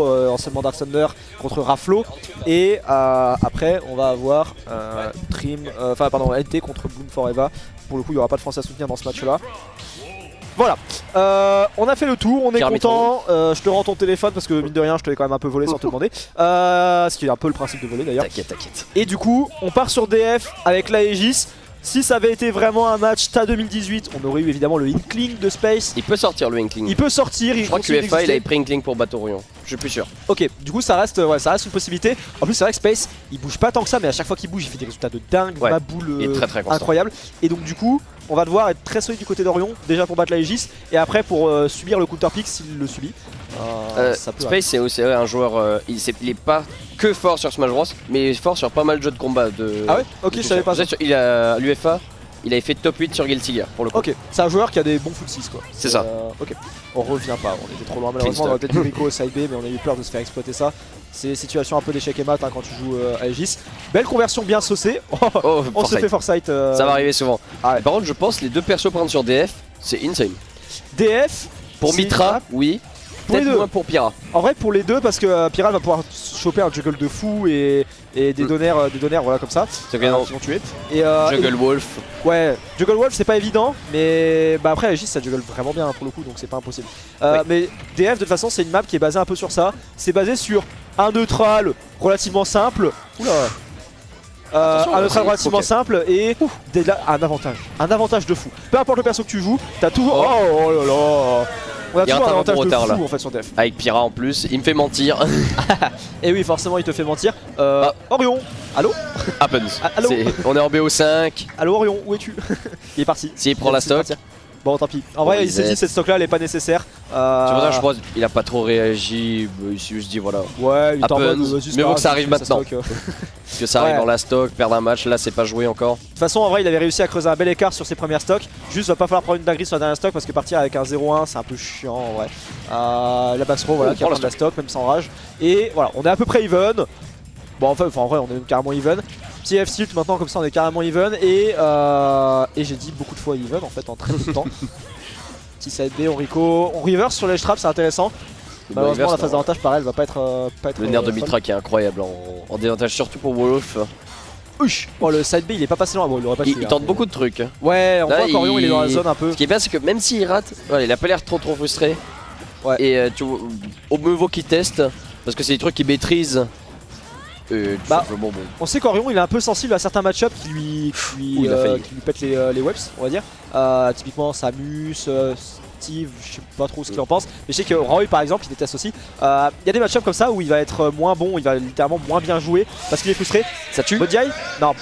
anciennement Dark Thunder contre Raflo. Et après, on va avoir Trim, NT contre Bloom Forever. Pour le coup, il n'y aura pas de français à soutenir dans ce match-là. Voilà, on a fait le tour, on est content. Je te rends ton téléphone parce que mine de rien je te l'ai quand même un peu volé sans te demander. Ce qui est un peu le principe de voler d'ailleurs. T'inquiète. Et du coup on part sur DF avec l'Aegis. Si ça avait été vraiment un match TA 2018, on aurait eu évidemment le Inkling de Space. Il peut sortir le Inkling. Il peut sortir. Je crois que UFA il avait pris Inkling pour battre Orion. Je suis plus sûr. Ok, du coup ça reste une possibilité. En plus c'est vrai que Space il bouge pas tant que ça, mais à chaque fois qu'il bouge il fait des résultats de dingue, ma boule incroyable. Et donc du coup on va devoir être très solide du côté d'Orion, déjà pour battre l'Aegis, et après pour subir le counter pick s'il le subit. Space c'est aussi un joueur, il est pas que fort sur Smash Bros, mais il est fort sur pas mal de jeux de combat. Ah ouais. Ok, je savais pas ça. L'UFA, il avait fait top 8 sur Guilty Gear pour le coup. Ok, c'est un joueur qui a des bons foot 6 quoi. C'est ça. Ok, on revient pas, on était trop loin malheureusement, on aurait peut-être eu Rico au side B, mais on a eu peur de se faire exploiter ça. C'est des situations un peu d'échec et mat quand tu joues à Aegis. Belle conversion bien saucée. On se fait foresight. Ça va arriver souvent. Par contre je pense les deux persos prendre sur DF, c'est insane. DF pour Mitra, oui. Peut-être moins pour Pyra. En vrai pour les deux parce que Pyra va pouvoir choper un juggle de fou et des donneurs voilà comme ça qui vont tuer. Et Juggle Wolf. Ouais, Juggle Wolf c'est pas évident, mais bah après Aegis ça juggle vraiment bien pour le coup donc c'est pas impossible. Mais DF de toute façon c'est une map qui est basée un peu sur ça. C'est basé sur un neutral relativement simple. Oula. Un neutral relativement simple et un avantage de fou. Peu importe le perso que tu joues, t'as toujours. Oh là là. On a toujours un avantage de fou en fait sur DF. Avec Pyra en plus, il me fait mentir. Et oui forcément il te fait mentir. Orion, allo. Happens. Allo. On est en BO5. Allo Orion, où es-tu? Il est parti. S'il prend la stock. Bon tant pis. En vrai il s'est dit cette stock là elle est pas nécessaire. C'est pour ça que je pense qu'il a pas trop réagi. Il s'est juste dit voilà. Ouais il est en mode mais bon que ça arrive maintenant. Que ça arrive dans la stock, perdre un match, là c'est pas joué encore. De toute façon en vrai il avait réussi à creuser un bel écart sur ses premières stocks. Juste va pas falloir prendre une dinguerie sur la dernière stock parce que partir avec un 0-1 c'est un peu chiant en vrai. La Bassro voilà qui va prendre la stock même sans rage. Et voilà on est à peu près even. Bon enfin en vrai on est carrément even. Petit F-tilt maintenant comme ça on est carrément even et j'ai dit beaucoup de fois even en fait en très peu de temps. Petit side B, on Rico, on reverse sur l'edge trap c'est intéressant. Malheureusement la phase d'avantage pareil elle va pas être le nerf de Mitra qui est incroyable en désavantage surtout pour Wolf. Oh le side B il est pas passé loin, bon, il aurait pas il tente beaucoup de trucs. Ouais on voit qu'Orion il est dans la zone un peu. Ce qui est bien c'est que même s'il rate, il a pas l'air trop frustré. Et au mieux vaut qu'il teste parce que c'est des trucs qu'il maîtrise. On sait qu'Orion il est un peu sensible à certains match-ups qui lui pètent les webs on va dire. Typiquement Samus, Steve, je sais pas trop ce qu'il en pense. Mais je sais que Roy par exemple il déteste aussi. Il y a des match-ups comme ça où il va être moins bon, il va littéralement moins bien jouer parce qu'il est frustré. Ça tue. Bonne DI? Non,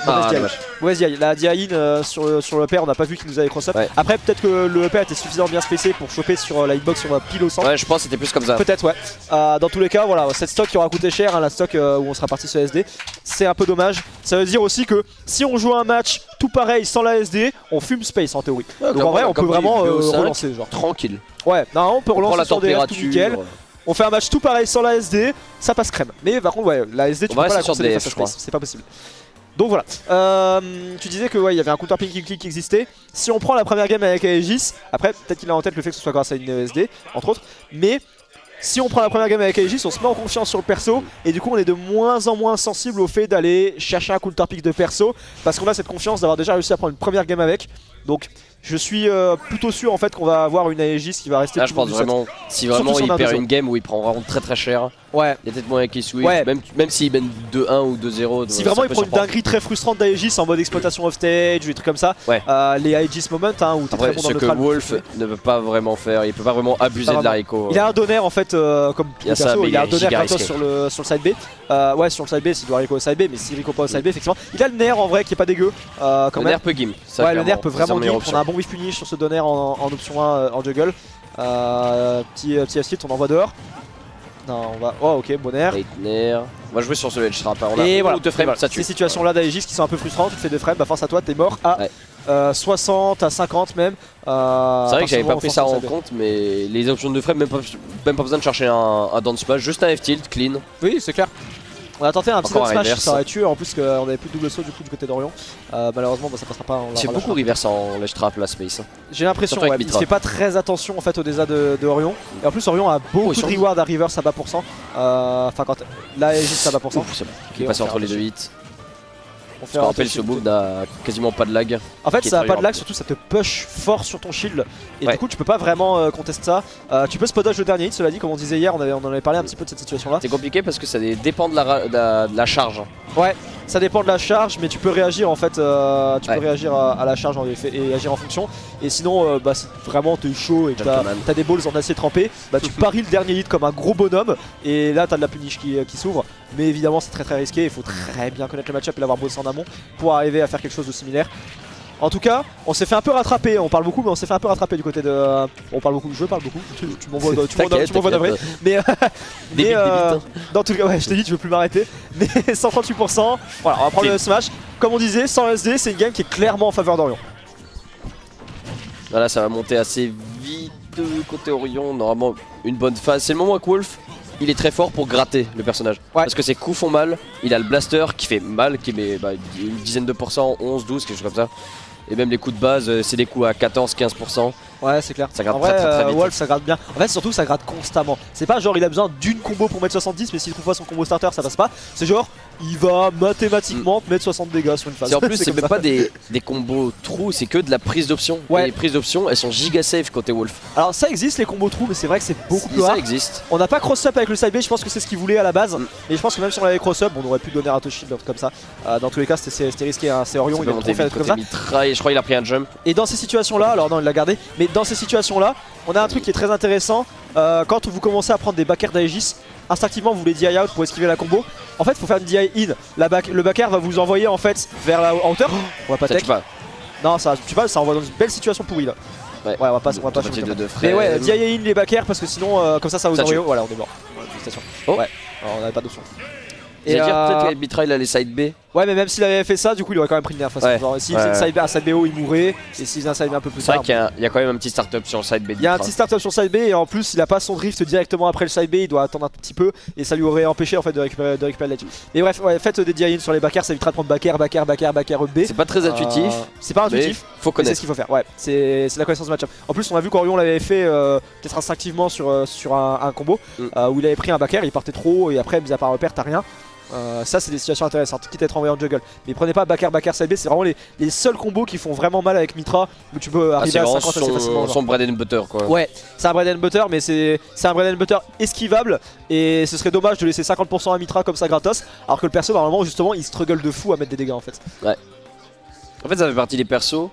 mauvaise DI. La DI sur le pair on n'a pas vu qu'il nous avait cross-up. Après peut-être que le pair était suffisamment bien spacé pour choper sur la hitbox sur pile au centre. Ouais je pense que c'était plus comme ça. Peut-être ouais. Dans tous les cas voilà cette stock qui aura coûté cher, la stock où on sera parti sur SD. C'est un peu dommage. Ça veut dire aussi que si on joue un match tout pareil sans la SD, on fume Space en théorie. Donc en vrai on peut vraiment relancer genre. Tranquille. Ouais, non, on peut relancer la sur DF tout nickel. On fait un match tout pareil sans la SD, ça passe crème. Mais par contre ouais, la SD tu peux pas la concéder face à Space, c'est pas possible. Donc voilà, tu disais que il y avait un counter picking click qui existait. Si on prend la première game avec Aegis, après peut-être qu'il a en tête le fait que ce soit grâce à une SD, entre autres, mais si on prend la première game avec Aegis, on se met en confiance sur le perso et du coup on est de moins en moins sensible au fait d'aller chercher un counter pick de perso parce qu'on a cette confiance d'avoir déjà réussi à prendre une première game avec. Donc je suis plutôt sûr en fait qu'on va avoir une Aegis qui va rester. Là je pense vraiment, si vraiment il perd une game où il prend vraiment très cher, il y a peut-être moyen qu'il switch, même s'il mène 2-1 ou 2-0. Si vraiment il prend une dinguerie très frustrante d'Aegis en mode exploitation off stage ou des trucs comme ça, les Aegis moments où t'es très bon dans le neutral. Ce que Wolf ne peut pas vraiment faire, il peut pas vraiment abuser de la Rico. Il a un donner en fait comme perso, il a un donner gratos sur le side B. Ouais sur le side B s'il doit Rico au side B, mais si Rico pas au side B effectivement, il a le nerf en vrai qui est pas dégueu. Le nerf peut gimp. Ouais le nerf peut vraiment gimp, on a un bon whiff punish sur ce donner en option 1 en juggle. Petit F-tilt, on envoie dehors. Non, on va. Oh, ok, bon air. On va jouer sur ce edge trap. Et voilà, 2 frames, ça tue. Ces situations-là d'Aegis qui sont un peu frustrantes, tu fais 2 frames, bah force à toi, t'es mort à 60, à 50 même. C'est vrai que j'avais pas pris ça en compte, mais les options de 2 frames, même pas besoin de chercher un down smash, juste un F-tilt, clean. Oui, c'est clair. On a tenté un petit down smash, ça aurait tué en plus qu'on avait plus de double saut du coup du côté d'Orion. Malheureusement ça passera pas. Il fait beaucoup reverse en ledge trap la Space. J'ai l'impression, ouais, il fait pas très attention en fait au désert de Orion. Et en plus Orion a beaucoup de reward à reverse à bas %. Enfin quand là est juste à bas %. Qui est passé entre les deux hits. On rappelle ce move n'a quasiment pas de lag. En fait ça a pas de lag, surtout ça te push fort sur ton shield. Et du coup tu peux pas vraiment contester ça. Tu peux spot dodge le dernier hit, cela dit, comme on disait hier, on en avait parlé un petit peu de cette situation là. C'est compliqué parce que ça dépend de la charge. Ouais, ça dépend de la charge, mais tu peux réagir en fait, tu peux réagir à la charge et agir en fonction. Et sinon, bah, si vraiment t'es chaud et que t'as des balls en acier trempé, bah tu paries le dernier hit comme un gros bonhomme. Et là t'as de la punish qui s'ouvre. Mais évidemment c'est très risqué, il faut très bien connaître le match-up et l'avoir bossé en amont pour arriver à faire quelque chose de similaire. En tout cas, on s'est fait un peu rattraper, on parle beaucoup mais on s'est fait un peu rattraper du côté de... On parle beaucoup, je parle beaucoup, tu m'envoies d'avril. Mais dans tout cas, ouais, je t'ai dit tu veux plus m'arrêter. Mais 138%, voilà, on va prendre le smash. Comme on disait, sans SD, c'est une game qui est clairement en faveur d'Orion. Voilà, ça va monter assez vite côté Orion, normalement une bonne phase. C'est le moment avec Wolf. Il est très fort pour gratter le personnage. Parce que ses coups font mal, il a le blaster qui fait mal, qui met une dizaine de %, 11, 12, quelque chose comme ça. Et même les coups de base, c'est des coups à 14, 15%. Ouais, c'est clair. Ça gratte en vrai, très vite. Wolf, ça gratte bien. En fait, surtout, ça gratte constamment. C'est pas genre il a besoin d'une combo pour mettre 70, mais s'il trouve pas son combo starter, ça passe pas. C'est genre, il va mathématiquement mettre 60 dégâts sur une phase. En plus, c'est même pas des combos trous, c'est que de la prise d'option. Et les prises d'option, elles sont giga safe côté Wolf. Alors, ça existe les combos trous, mais c'est vrai que c'est beaucoup plus rare. Ça existe. On n'a pas cross-up avec le side B, je pense que c'est ce qu'il voulait à la base. Mais je pense que même si on avait cross-up, on aurait pu donner un touch shield comme ça. Dans tous les cas, c'était risqué. Hein. C'est Orion, il a trop fait comme ça. Je crois qu'il a pris un jump. Et dans ces situations-là, alors non, il l'a gardé, mais dans ces situations-là, on a un truc qui est très intéressant. Quand vous commencez à prendre des backers d'Aegis, instinctivement vous voulez DI out pour esquiver la combo. En fait, il faut faire une DI in. Le backer va vous envoyer en fait vers la hauteur. On va pas tech. Non, ça tue pas, ça envoie dans une belle situation pourrie là. Ouais, on va pas mais ouais, DI in les backers parce que sinon, comme ça vous envoie. Voilà, on est mort. Félicitations. Ouais, alors, on n'avait pas d'option. Et dire peut-être qu'Arbitra il a les side B. Ouais, mais même s'il avait fait ça, du coup il aurait quand même pris une nerf. S'il faisait un side BO, il mourrait. Et s'il faisait un side B un peu plus tard. C'est vrai qu'il y a quand même un petit start-up sur le side B. Il y a un petit start-up sur le side B et en plus il a pas son drift directement après le side B, il doit attendre un petit peu et ça lui aurait empêché en fait de récupérer l'edge. Mais bref, ouais, faites des DI-in sur les backers, ça évitera de prendre backer, up B. C'est pas très intuitif. C'est pas intuitif. Faut connaître. C'est ce qu'il faut faire. Ouais, c'est la connaissance de match-up. En plus, on a vu qu'Orion l'avait fait peut-être instinctivement sur un combo où il avait pris un backer, il partait trop et après, mis à part repère, t'as rien. Ça c'est des situations intéressantes, quitte à être envoyé en jungle. Mais prenez pas backer side B, c'est vraiment les seuls combos qui font vraiment mal avec Mythra où tu peux arriver à 50 assez facilement. Son bread and butter quoi. Ouais, c'est un bread and butter mais c'est un bread and butter esquivable et ce serait dommage de laisser 50% à Mythra comme ça gratos alors que le perso normalement justement il struggle de fou à mettre des dégâts en fait. Ouais. En fait ça fait partie des persos,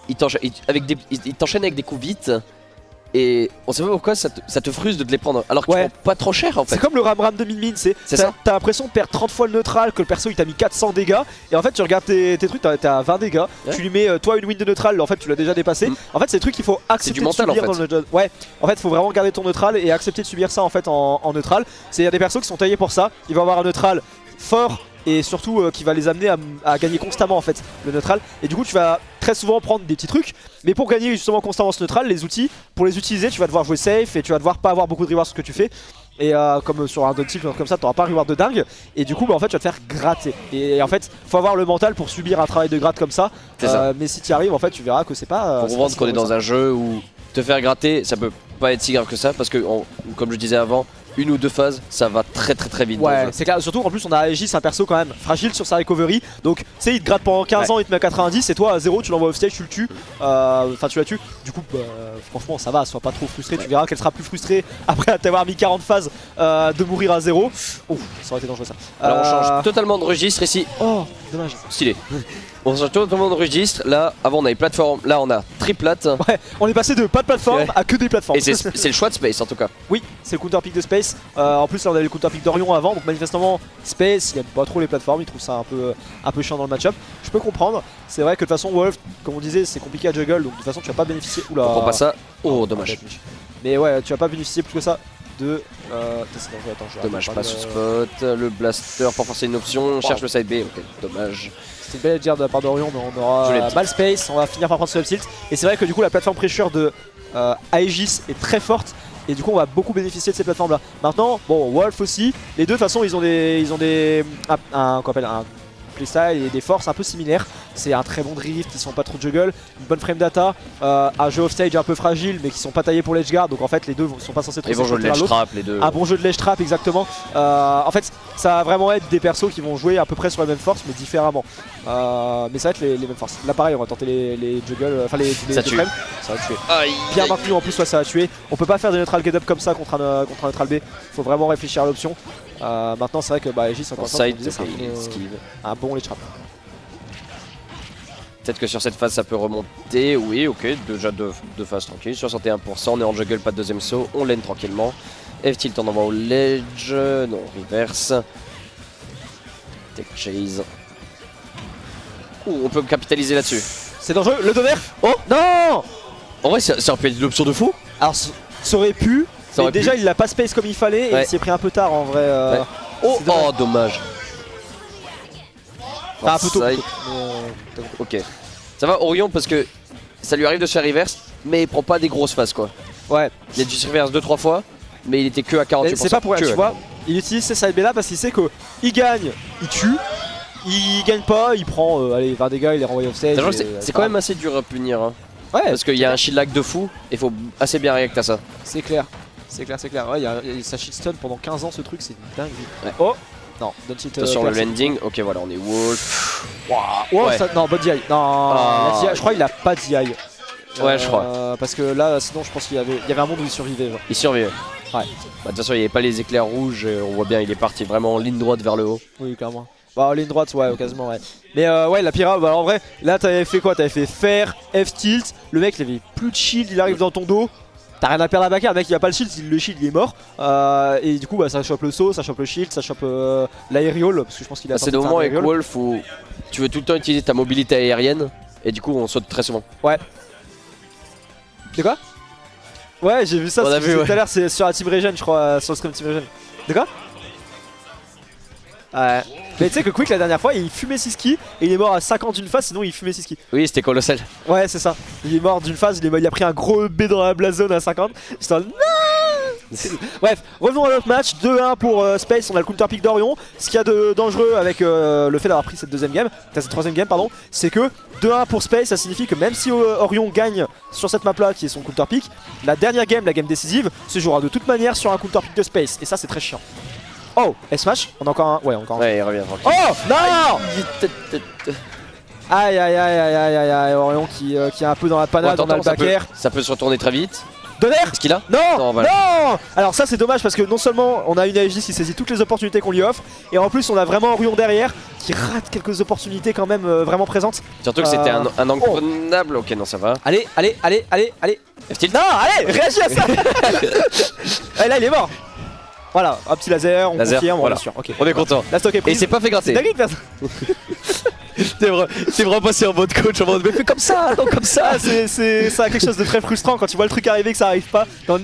il t'enchaîne avec des coups vite. Et on sait pas pourquoi ça te frustre de te les prendre alors que tu prends pas trop cher en fait. C'est comme le Ram de Min Min, t'as l'impression de perdre 30 fois le neutral, que le perso il t'a mis 400 dégâts et en fait tu regardes tes trucs, t'as à 20 dégâts, tu lui mets toi une win de neutral, en fait tu l'as déjà dépassé. En fait c'est des trucs qu'il faut accepter de subir dans le jeu. Ouais, en fait faut vraiment garder ton neutral et accepter de subir ça en fait en neutral. Il y a des persos qui sont taillés pour ça, ils vont avoir un neutral fort et surtout qui va les amener à gagner constamment en fait le neutral et du coup tu vas très souvent prendre des petits trucs mais pour gagner justement constamment ce neutral, les outils pour les utiliser tu vas devoir jouer safe et tu vas devoir pas avoir beaucoup de rewards sur ce que tu fais et comme sur un tilt comme ça t'auras pas un reward de dingue et du coup bah, en fait tu vas te faire gratter et en fait faut avoir le mental pour subir un travail de gratte comme ça, mais si tu y arrives en fait tu verras que c'est pas pour comprendre qu'on est dans un jeu où te faire gratter ça peut pas être si grave que ça parce que comme je disais avant une ou deux phases, ça va très vite. Ouais, c'est clair. Surtout en plus, on a Aegis, un perso quand même fragile sur sa recovery. Donc, tu sais, il te gratte pendant 15 ans, il te met à 90 et toi à 0, tu l'envoies off stage, tu le tues. Enfin, tu la tues. Du coup, franchement, ça va, sois pas trop frustré. Tu verras qu'elle sera plus frustrée après t'avoir mis 40 phases de mourir à 0. Ouf, ça aurait été dangereux ça. Alors, on change totalement de registre ici. Oh, dommage. Stylé. On change totalement de registre. Là, avant, on avait plateforme. Là, on a triplate. Ouais, on est passé de pas de plateforme à que des plateformes. Et c'est le choix de Space en tout cas. Oui, c'est le counter pick de Space. En plus, là, on avait le counter pick d'Orion avant. Donc, manifestement, Space, il aime pas trop les plateformes. Il trouve ça un peu chiant dans le match-up. Je peux comprendre. C'est vrai que de toute façon, Wolf, comme on disait, c'est compliqué à juggle. Donc, de toute façon, tu vas pas bénéficier. Oula. On comprend pas ça. Oh, dommage. Mais ouais, tu vas pas bénéficier plus que ça de. Dommage, pas sur spot. Le blaster pour forcer une option. On cherche le side B. Ok, dommage. C'est une belle idée de la part d'Orion, mais on aura mal space. On va finir par prendre ce up tilt. Et c'est vrai que du coup, la plateforme pressure de Aegis est très forte. Et du coup on va beaucoup bénéficier de ces plateformes là. Maintenant, bon, Wolf aussi, les deux de toute façon ils ont un playstyle et des forces un peu similaires. C'est un très bon drift, ils sont pas trop juggle, une bonne frame data, un jeu off-stage un peu fragile mais qui sont pas taillés pour l'edge guard, donc en fait les deux sont pas censés trop. Ils vont jouer de l'edge trap les deux. Un bon jeu de l'edge trap exactement. En fait ça va vraiment être des persos qui vont jouer à peu près sur la même force mais différemment. Mais ça va être les mêmes forces. Là pareil on va tenter les juggles, enfin les ça tue. Ça va tuer. Bien maintenu en plus, ça va tuer. On peut pas faire des neutral get up comme ça contre un neutral B. Faut vraiment réfléchir à l'option. Maintenant c'est vrai que Aegis encore une fois, un bon ledge trap. Peut-être que sur cette phase ça peut remonter, oui ok, déjà deux phases tranquilles, 61%, on est en juggle, pas de deuxième saut, on lane tranquillement. F-tilt on envoie au ledge, non reverse. Tech chase. Ouh, on peut capitaliser là-dessus. C'est dangereux, le tonnerre. Oh non. En vrai ça aurait pu être l'option de fou. Alors ça aurait pu, mais déjà il l'a pas space comme il fallait et il s'y est pris un peu tard en vrai. Oh dommage. Enfin, un peu tôt. Ok. Ça va Orion parce que ça lui arrive de se faire reverse, mais il prend pas des grosses phases quoi. Ouais. Il a dû se reverse 2-3 fois, mais il était que à 48%. C'est pas pour rien, tu vois. Il utilise ces side B là parce qu'il sait que il gagne, il tue. Il gagne pas, il prend allez 20 dégâts, il est renvoyé offstage. C'est quand même assez dur à punir. Hein. Ouais. Parce qu'il y a un shield lag de fou et il faut assez bien réacter à ça. C'est clair. C'est clair. Ouais, ça shield stun pendant 15 ans ce truc, c'est dingue. Ouais. Oh non, don't cheat. Attention le landing, ok voilà on est Wolf. Wow, ouais. Non, bonne DI. Non, je crois qu'il a pas DI. Ouais, je crois. Parce que là, sinon, je pense qu'il y avait un monde où il survivait. Genre. Il survivait. Ouais. Bah, de toute façon, il n'y avait pas les éclairs rouges, on voit bien, il est parti vraiment en ligne droite vers le haut. Oui, clairement. Bah, ligne droite, ouais, quasiment, ouais. Mais ouais, la Pyra, bah, en vrai, là, t'avais fait quoi? T'avais fait fer, F-tilt. Le mec, il avait plus de shield, il arrive dans ton dos. T'as rien à perdre à backer, le mec il a pas le shield, le shield il est mort. Et du coup bah, ça chope le saut, ça chope le shield, ça chope l'aériole. Parce que je pense qu'il a. C'est le moment avec Wolf où tu veux tout le temps utiliser ta mobilité aérienne. Et du coup on saute très souvent. Ouais. De quoi? Ouais j'ai vu ça tout à l'heure, c'est sur la Team Regen je crois, sur le stream Team Regen. De quoi? Ouais. Mais tu sais que Quick la dernière fois il fumait Siski et il est mort à 50 d'une phase, sinon il fumait Siski. Oui c'était colossal. Ouais c'est ça. Il est mort d'une phase, il a pris un gros B dans la blast zone à 50. J'étais en bref, revenons à notre match, 2-1 pour Space, on a le counter pick d'Orion. Ce qu'il y a de dangereux avec le fait d'avoir pris cette troisième game, pardon, c'est que 2-1 pour Space, ça signifie que même si Orion gagne sur cette map là qui est son counter pick, la dernière game, la game décisive, se jouera de toute manière sur un counter pick de Space et ça c'est très chiant. Oh, S-Smash, on a encore un. Ouais, encore un. Ouais, il revient tranquille. Oh non. Aïe, Orion qui est un peu dans la panade, on a le backer. Ça peut se retourner très vite. Donner. Est-ce qu'il a? Non, non. Alors ça c'est dommage parce que non seulement on a une Aegis qui saisit toutes les opportunités qu'on lui offre, et en plus on a vraiment Orion derrière qui rate quelques opportunités quand même vraiment présentes. Surtout que c'était un angle prenable. Ok, non ça va. Allez. F-tilt. Non, allez, réagis à ça. Et là il est mort. Voilà, un petit laser, on confirme, voilà. On est sûr. Okay. On est content. La stock est prise. Et c'est pas fait gratter. T'es vraiment passé en mode coach, en mode mais fais comme ça, non comme ça. C'est quelque chose de très frustrant quand tu vois le truc arriver que ça arrive pas. Non,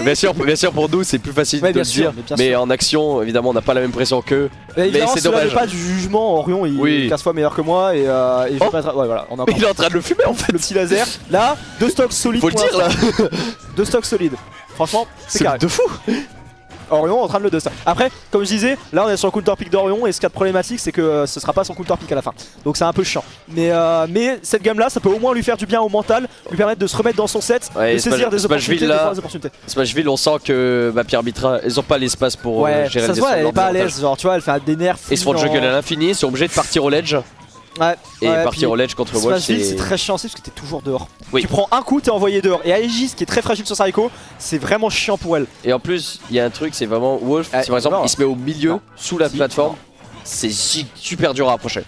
bien sûr pour nous c'est plus facile de le dire. Mais en action évidemment on n'a pas la même pression qu'eux. Mais c'est dommage. Pas du jugement, Orion il est 15 fois meilleur que moi et je vais pas être... Ouais voilà, on a encore... Il est en train de le fumer en fait. Le petit laser. Là, 2 stocks solides. Faut le dire là. 2 stocks solides. Franchement, c'est carré. De fou. Orion en train de le dust. Après, comme je disais, là on est sur le counter pick d'Orion et ce qui est problématique c'est que ce sera pas son counter pick à la fin. Donc c'est un peu chiant. Mais cette game là, ça peut au moins lui faire du bien au mental, lui permettre de se remettre dans son set, de saisir des opportunités, Smashville, on sent que Pierre Bitra, ils ont pas l'espace pour gérer ça se voit, elle est pas à l'aise, genre tu vois, elle fait des nerfs. Ils se font juggle à l'infini, ils sont obligés de partir au ledge. Et partir au ledge contre Wolf, c'est très chiant parce que t'es toujours dehors. Tu prends un coup, t'es envoyé dehors. Et Aegis qui est très fragile sur Sariko, c'est vraiment chiant pour elle. Et en plus, il y a un truc, c'est vraiment Wolf, si par exemple il se met au milieu, sous la plateforme, c'est super dur à approcher.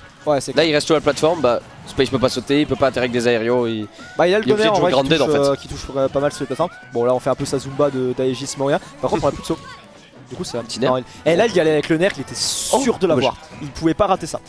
Là il reste sur la plateforme, bah Space peut pas sauter, il peut pas atterrir avec des aériaux. Il y a le donner en vrai qui touche pas mal sur les plateformes. Bon là on fait un peu sa Zumba d'Aegis Moria. Par contre on a plus de saut. Du coup c'est un petit nerf. Et là il y allait avec le nerf, il était sûr de l'avoir. Il pouvait pas rater ça.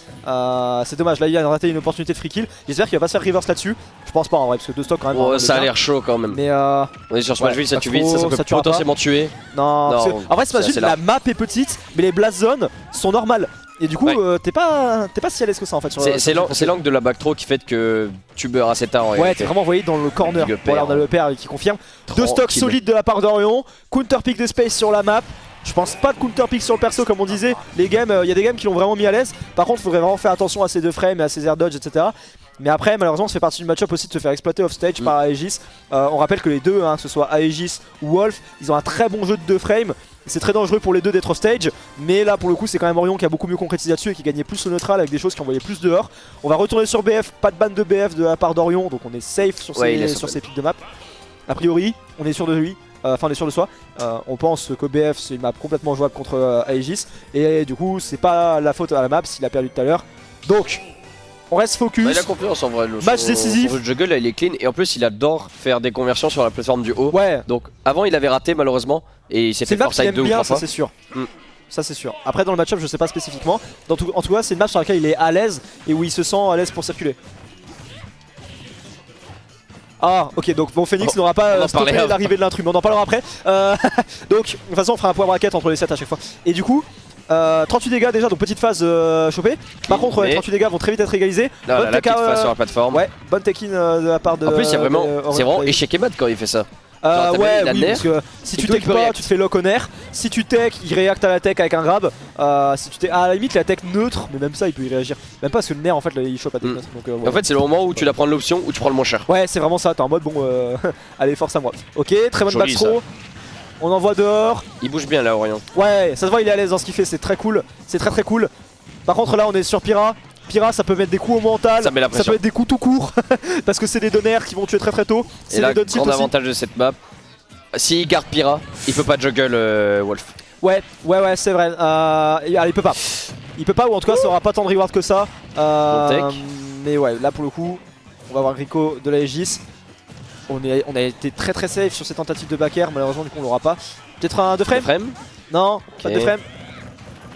C'est dommage, là il a raté une opportunité de free kill. J'espère qu'il va pas se faire reverse là-dessus. Je pense pas en vrai parce que 2 stocks quand même. Ça a l'air chaud quand même. Mais on est sur Smashville, ça tue vite, ça peut potentiellement tuer. Non, en vrai Smashville la map est petite mais les blast zones sont normales. Et du coup, t'es pas si à l'aise que ça en fait. C'est l'angle de la back throw qui fait que tu beurres assez tard. Ouais, t'es vraiment envoyé dans le corner. Voilà, on a le père qui confirme. Deux stocks solides de la part d'Orion. Counter pick de Space sur la map. Je pense pas de counter pick sur le perso comme on disait. Les games, il y a des games qui l'ont vraiment mis à l'aise. Par contre, il faudrait vraiment faire attention à ces 2 frames et à ces air dodge, etc. Mais après, malheureusement, ça fait partie du match-up aussi de se faire exploiter off stage par Aegis. On rappelle que les deux, que ce soit Aegis ou Wolf, ils ont un très bon jeu de 2 frames. C'est très dangereux pour les deux d'être off stage. Mais là, pour le coup, c'est quand même Orion qui a beaucoup mieux concrétisé là-dessus et qui gagnait plus au neutral avec des choses qui envoyaient plus dehors. On va retourner sur BF, pas de ban de BF de la part d'Orion, donc on est safe sur ces pics de map. A priori, on est sûr de lui. Enfin on est sûr de soi, on pense que BF c'est une map complètement jouable contre Aegis. Et du coup c'est pas la faute à la map s'il a perdu tout à l'heure. Donc on reste focus. Il a confiance en vrai. Match décisif. Son juggle là, il est clean et en plus il adore faire des conversions sur la plateforme du haut. Ouais. Donc avant il avait raté malheureusement et il s'est fait force-side 2 ou 3 fois. Ça c'est sûr. Ça c'est sûr. Après dans le match-up je sais pas spécifiquement. En tout cas c'est une map sur laquelle il est à l'aise et où il se sent à l'aise pour circuler. Ah ok, donc bon, Phoenix n'aura pas stoppé l'arrivée de l'intrus, mais on en parlera après. Donc de toute façon on fera un point bracket entre les 7 à chaque fois. Et du coup 38 dégâts déjà, donc petite phase chopée. Par contre 38 dégâts vont très vite être égalisés. Bonne petite phase sur la plateforme. Ouais, bonne take-in de la part de... En plus c'est vraiment échec et mat quand il fait ça. Ouais, oui, parce que si tu tech pas, tu te fais lock on air. Si tu tech, il réacte à la tech avec un grab. Si tu à la limite, la tech neutre, mais même ça, il peut y réagir. Même pas parce que le nerf en fait, là, il chope à tech neutre. Donc, en fait, c'est le moment où tu dois prendre l'option où tu prends le moins cher. Ouais, c'est vraiment ça. T'es en mode bon, allez, force à moi. Ok, très bonne backthrow. On envoie dehors. Il bouge bien là, Orion. Ouais, ça se voit, il est à l'aise dans ce qu'il fait. C'est très cool. C'est très cool. Par contre, là, on est sur Pyra. Pyra ça peut mettre des coups au mental, ça peut mettre des coups tout court parce que c'est des donneurs qui vont tuer très tôt. Et là, grand avantage de cette map, s'il garde Pyra, il peut pas juggle Wolf. Ouais, c'est vrai. Il peut pas. Il peut pas, ou en tout cas ça aura pas tant de reward que ça. Mais ouais, là pour le coup, on va voir Rico de la Aegis. On a été très safe sur ces tentatives de back air, malheureusement du coup on l'aura pas. Peut-être un 2 frames. Non, pas de 2 frames.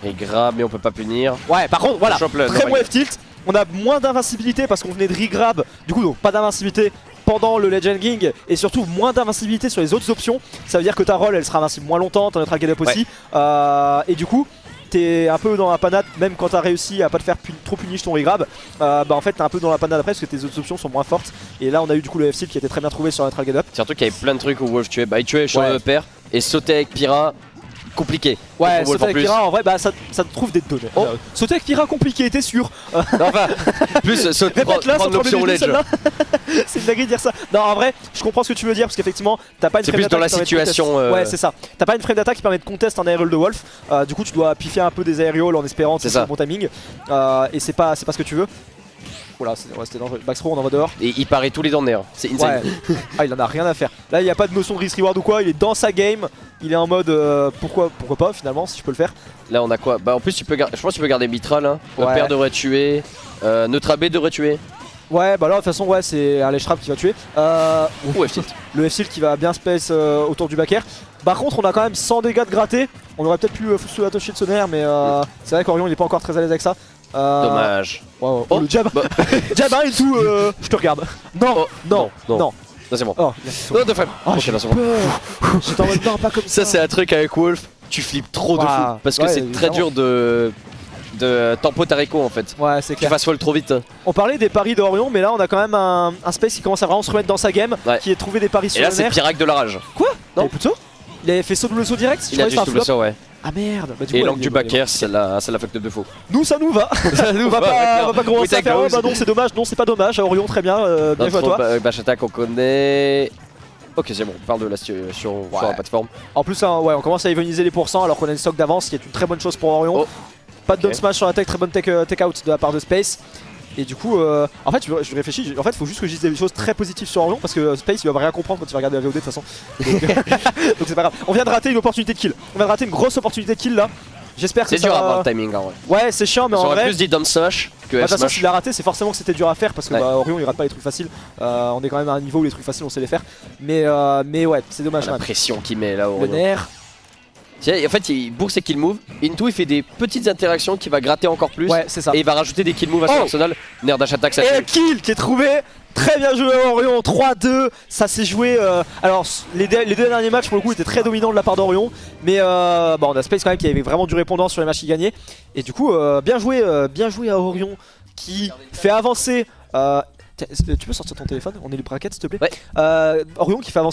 Et grab, mais on peut pas punir. Ouais, par contre, voilà, très bon F-tilt. On a moins d'invincibilité parce qu'on venait de re-grab. Du coup, donc pas d'invincibilité pendant le Legend King. Et surtout, moins d'invincibilité sur les autres options. Ça veut dire que ta roll, elle sera invincible moins longtemps. Ton neutral get up aussi. Et du coup, t'es un peu dans la panade. Même quand t'as réussi à pas te faire trop punish ton re-grab. Bah en fait, t'es un peu dans la panade après parce que tes autres options sont moins fortes. Et là, on a eu du coup le F-tilt qui était très bien trouvé sur le neutral get up. Surtout qu'il y avait plein de trucs où Wolf tuait. Bah, il tuait sur le père et sautait avec Pyra. Compliqué. Ouais, sauter avec Pyra en vrai, bah ça te trouve des données. Sauter avec Pyra compliqué, t'es sûr? Non, enfin, plus prendre l'option ledge. C'est une dinguerie de dire ça. Non, en vrai, je comprends ce que tu veux dire parce qu'effectivement, t'as pas une frame d'attaque. C'est plus dans la situation. Ouais, c'est ça. T'as pas une frame d'attaque qui permet de contest un aerial de Wolf. Du coup, tu dois piffer un peu des aerials en espérant que c'est le bon timing. Et c'est pas ce que tu veux. Voilà, c'était dangereux. Backthrow, on envoie dehors. Et il paraît tous les derniers. C'est insane. Ouais. Ah, il en a rien à faire. Là, il n'y a pas de notion de risk reward ou quoi. Il est dans sa game. Il est en mode pourquoi pas finalement, si je peux le faire. Là, on a quoi? Bah, en plus, je pense que tu peux garder Mitral. Hein. Le père devrait tuer. Neutra B devrait tuer. Ouais, bah là, de toute façon, ouais, c'est un Ledge Trap qui va tuer. F-tilt. Le F-tilt qui va bien space autour du back air. Par contre, on a quand même 100 dégâts de gratté. On aurait peut-être pu sous la toucher de Sonner, mais c'est vrai qu'Orion il est pas encore très à l'aise avec ça. Dommage. Oh, le jab. Jab 1 et tout, je te regarde. Non. Là c'est bon. Oh, non, de frames. Oh, j'ai peur. J'étais en mode non, pas comme ça. Ça c'est un truc avec Wolf, tu flippes trop de fou. Parce que c'est très dur de tempo Tareko en fait. Ouais, c'est clair. Tu fasses folle trop vite. On parlait des paris d'Orion, mais là on a quand même un space qui commence à vraiment se remettre dans sa game, qui est trouvé des paris sur le nerf. Et là c'est Pyrac de la rage. Quoi? Non, plutôt. Il avait fait double saut direct. Il a dit double saut, ouais. Ah merde. Bah, et l'angle du back air, ça l'a fucked up de faux. Nous ça nous va. On va pas commencer à faire bah non c'est dommage, non c'est pas dommage. Orion très bien, bien joué à toi. Bash attack on connaît. Ok c'est bon, on parle de la situation sur la plateforme. En plus ouais, on commence à éveniser les pourcents alors qu'on a une stock d'avance, qui est une très bonne chose pour Orion. Pas de down smash sur la tech, très bonne take out de la part de Space. Et du coup, en fait, je réfléchis, en fait, faut juste que je dise des choses très positives sur Orion parce que Space il va rien comprendre quand il va regarder la VOD de toute façon. Donc c'est pas grave. On vient de rater une opportunité de kill. On vient de rater une grosse opportunité de kill là. J'espère que c'est dur à avoir le timing en vrai. Ouais, c'est chiant, mais en vrai. J'aurais plus dit down smash que de toute façon, s'il l'a raté, c'est forcément que c'était dur à faire parce que Orion il rate pas les trucs faciles. On est quand même à un niveau où les trucs faciles on sait les faire. Mais ouais, c'est dommage. La pression qu'il met là, Orion. Le nerf. En fait, il bourre ses kill moves. Into, il fait des petites interactions qui va gratter encore plus. Ouais, c'est ça. Et il va rajouter des kill moves à son arsenal. Nerf dash attack, ça et le kill qui est trouvé. Très bien joué Orion, 3-2, ça s'est joué. Alors les deux derniers matchs pour le coup étaient très dominants de la part d'Orion. Mais bon, on a Space quand même qui avait vraiment du répondant sur les matchs qui gagnaient. Et du coup, bien joué à Orion qui fait avancer. Tu peux sortir ton téléphone? On est le bracket s'il te plaît. Ouais. Orion qui fait avancer.